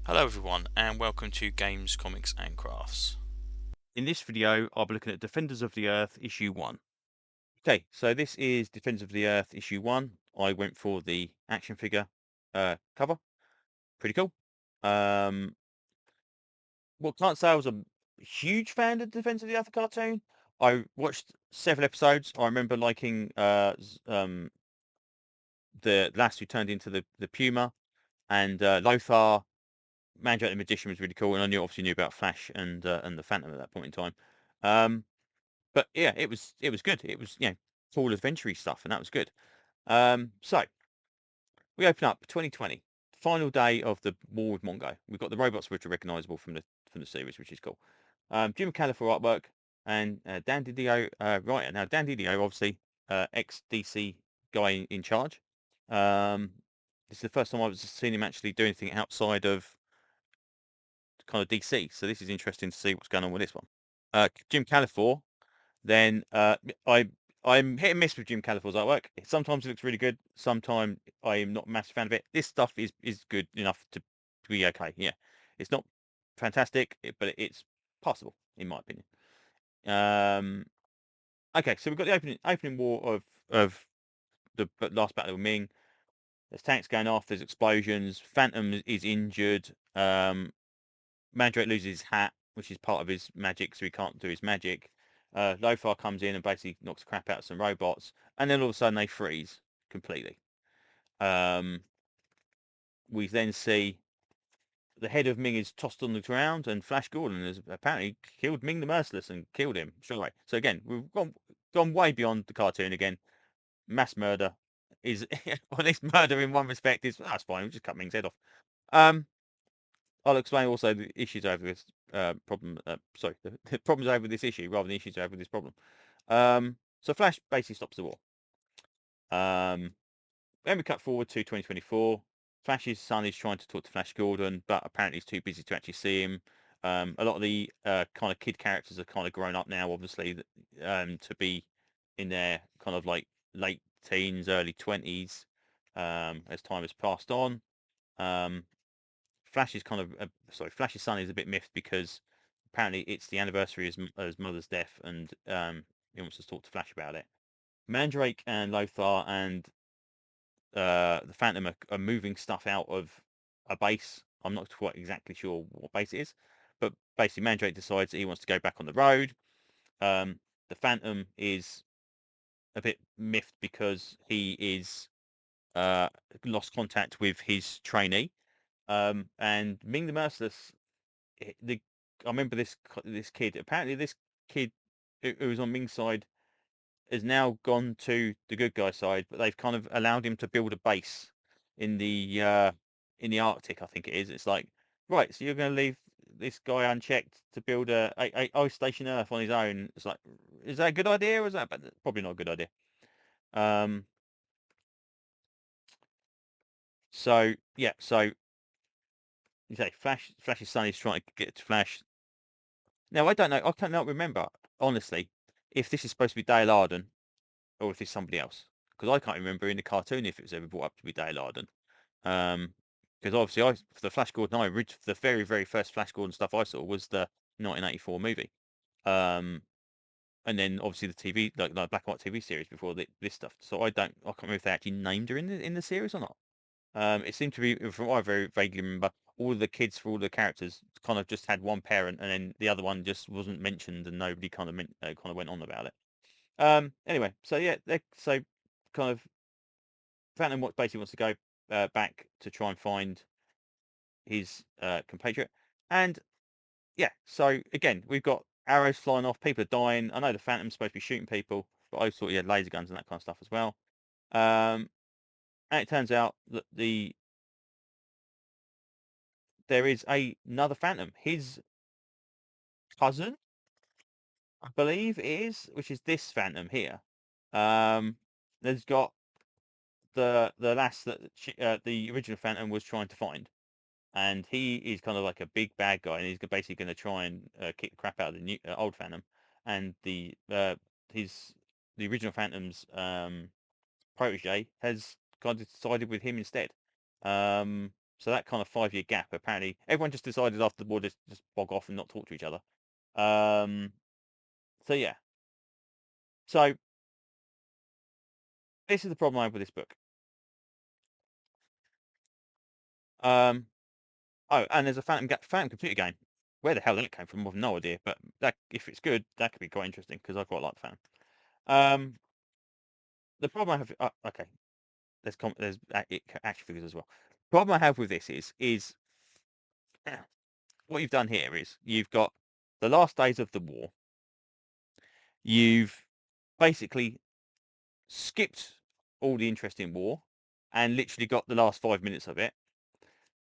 Hello everyone and welcome to Games, Comics and Crafts. In this video, I'll be looking at Defenders of the Earth issue 1. Okay, so this is Defenders of the Earth issue 1. I went for the action figure cover. Pretty cool. Well, can't say I was a huge fan of Defenders of the Earth cartoon. I watched several episodes. I remember liking the last who turned into the Puma, and Lothar, Mandrake the Magician was really cool, and I obviously knew about Flash and the Phantom at that point in time. Um, But yeah, it was good. It was, full adventure stuff, and that was good. So we open up 2020, final day of the War with Mongo. We've got the robots which are recognisable from the series, which is cool. Jim Califer artwork and Dan Didio writer. Now Dan Didio, obviously ex DC guy in charge. Um, this is the first time I've seen him actually do anything outside of kind of DC. So this is interesting to see what's going on with this one. Jim Califor. Then I I'm hit and miss with Jim Califor's artwork. Sometimes it looks really good. Sometimes I'm not a massive fan of it. This stuff is good enough to be okay. Yeah, it's not fantastic, but it's possible in my opinion. Um, okay, so we've got the opening war of the last battle of Ming. There's tanks going off. There's explosions. Phantom is injured. Mandrake loses his hat, which is part of his magic, so he can't do his magic. Lothar comes in and basically knocks the crap out of some robots, and then all of a sudden they freeze completely. Um, we then see the head of Ming is tossed on the ground, and Flash Gordon has apparently killed Ming the Merciless and killed him straight away. So again, we've gone way beyond the cartoon again. Mass murder is, well, at least murder in one respect is that's fine. We just cut Ming's head off. Um, I'll explain also the issues over this problem. Sorry, the problems over this issue rather than issues over this problem. So Flash basically stops the war. Um, then we cut forward to 2024. Flash's son is trying to talk to Flash Gordon, but apparently he's too busy to actually see him. A lot of the kind of kid characters are kind of grown up now, obviously, to be in their kind of like late teens, early 20s, as time has passed on. Um, Flash is kind of Flash's son is a bit miffed because apparently it's the anniversary of his mother's death, and he wants to talk to Flash about it. Mandrake and Lothar and the Phantom are moving stuff out of a base. I'm not quite exactly sure what base it is, but basically Mandrake decides that he wants to go back on the road. The Phantom is a bit miffed because he is lost contact with his trainee. And Ming the Merciless, the I remember this kid. Apparently, this kid who was on Ming's side has now gone to the good guy side, but they've kind of allowed him to build a base in the Arctic, I think it is. It's like, right, so you're going to leave this guy unchecked to build a ice station Earth on his own. It's like, is that a good idea, or is that probably not a good idea? Um, so yeah, so you say Flash's son is trying to get to Flash. Now I don't know. I cannot remember honestly if this is supposed to be Dale Arden or if it's somebody else, because I can't remember in the cartoon if it was ever brought up to be Dale Arden. Um, because obviously for the Flash Gordon the very very first Flash Gordon stuff I saw was the 1984 movie. Um, and then obviously the TV like black and white TV series before this stuff. So I can't remember if they actually named her in the series or not. It seemed to be, from what I very vaguely remember, all the kids for all the characters kind of just had one parent, and then the other one just wasn't mentioned, and nobody kind of went on about it. Anyway, so yeah, so kind of Phantom Watch basically wants to go back to try and find his compatriot, and yeah, so again we've got arrows flying off, people are dying. I know the Phantom's supposed to be shooting people, but I thought he had laser guns and that kind of stuff as well. Um, and it turns out that there is another Phantom. His cousin, I believe it is, which is this Phantom here. Um, there's got the lass that the original Phantom was trying to find, and he is kind of like a big bad guy, and he's basically going to try and kick the crap out of the old Phantom, and his the original Phantom's protege has kind of decided with him instead. So that kind of 5-year gap, apparently, everyone just decided after the war to just bog off and not talk to each other. So yeah. So this is the problem I have with this book. Oh, and there's a Phantom computer game. Where the hell that came from, I've no idea. But that, if it's good, that could be quite interesting because I quite like Phantom. The problem I have, okay, there's action figures as well. Problem I have with this is what you've done here is you've got the last days of the war. You've basically skipped all the interesting war and literally got the last 5 minutes of it.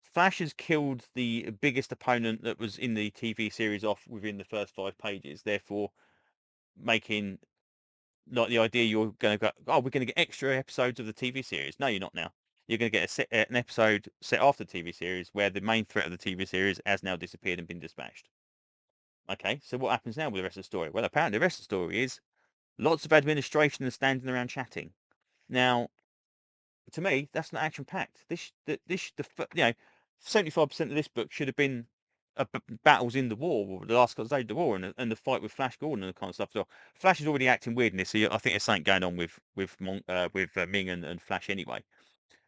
Flash has killed the biggest opponent that was in the TV series off within the first 5 pages, therefore making like the idea you're going to go, oh, we're going to get extra episodes of the TV series. No, you're not now. You're going to get an episode set after the TV series where the main threat of the TV series has now disappeared and been dispatched. Okay, so what happens now with the rest of the story? Well, apparently the rest of the story is lots of administration and standing around chatting. Now, to me, that's not action packed. This, 75% of this book should have been battles in the war, or the last couple of days of the war, and the fight with Flash Gordon and the kind of stuff. So Flash is already acting weird in this, so I think there's something going on with Ming and Flash anyway.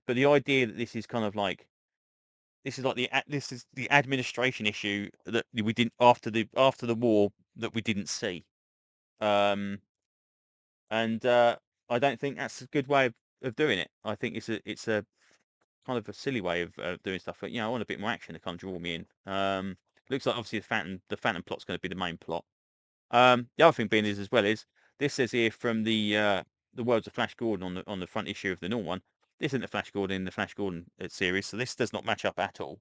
But the idea that this is kind of like this is the administration issue that we didn't after the war that we didn't see. And I don't think that's a good way of doing it. I think it's a kind of a silly way of doing stuff. But, I want a bit more action to kind of draw me in. Looks like obviously the Phantom plot's going to be the main plot. The other thing being is as well is this says here from the worlds of Flash Gordon on the front issue of the normal one. This isn't the Flash Gordon in the Flash Gordon series, so this does not match up at all.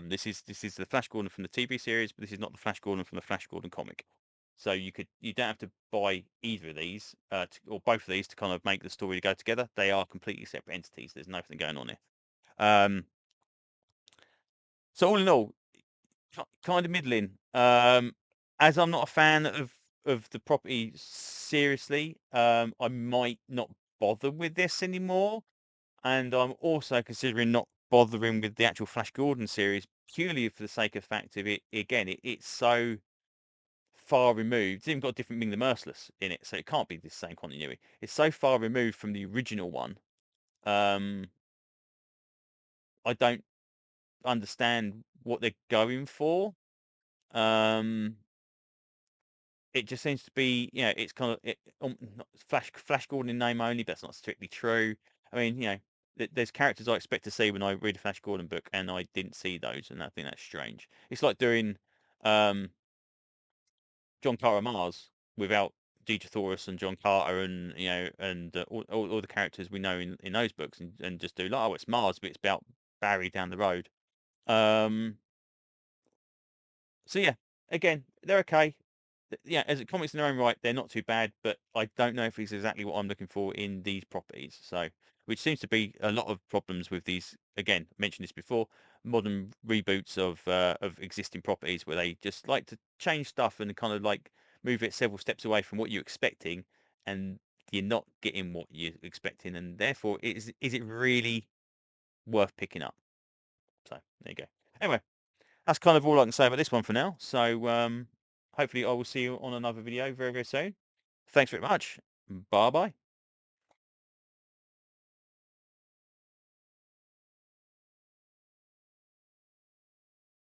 This is the Flash Gordon from the TV series, but this is not the Flash Gordon from the Flash Gordon comic. So you don't have to buy either of these or both of these to kind of make the story go together. They are completely separate entities. There's nothing going on here. So all in all, kind of middling. As I'm not a fan of the property seriously, I might not bother with this anymore. And I'm also considering not bothering with the actual Flash Gordon series purely for the sake of the fact of it. Again, it's so far removed. It's even got a different Ming the Merciless in it, so it can't be the same continuity. It's so far removed from the original one. I don't understand what they're going for. It just seems to be, it's kind of Flash Gordon in name only, but that's not strictly true. I mean, there's characters I expect to see when I read a Flash Gordon book, and I didn't see those, and I think that's strange. It's like doing John Carter Mars without Dieter Thoris and John Carter, and and all the characters we know in those books, and just do like, oh, it's Mars, but it's about Barry down the road. So yeah, again, they're okay. Yeah, as comics in their own right, they're not too bad, but I don't know if it's exactly what I'm looking for in these properties. So, which seems to be a lot of problems with these. Again, I mentioned this before, modern reboots of existing properties where they just like to change stuff and kind of like move it several steps away from what you're expecting, and you're not getting what you're expecting, and therefore, is it really worth picking up? So there you go. Anyway, that's kind of all I can say about this one for now. So hopefully I will see you on another video very, very soon. Thanks very much. Bye-bye.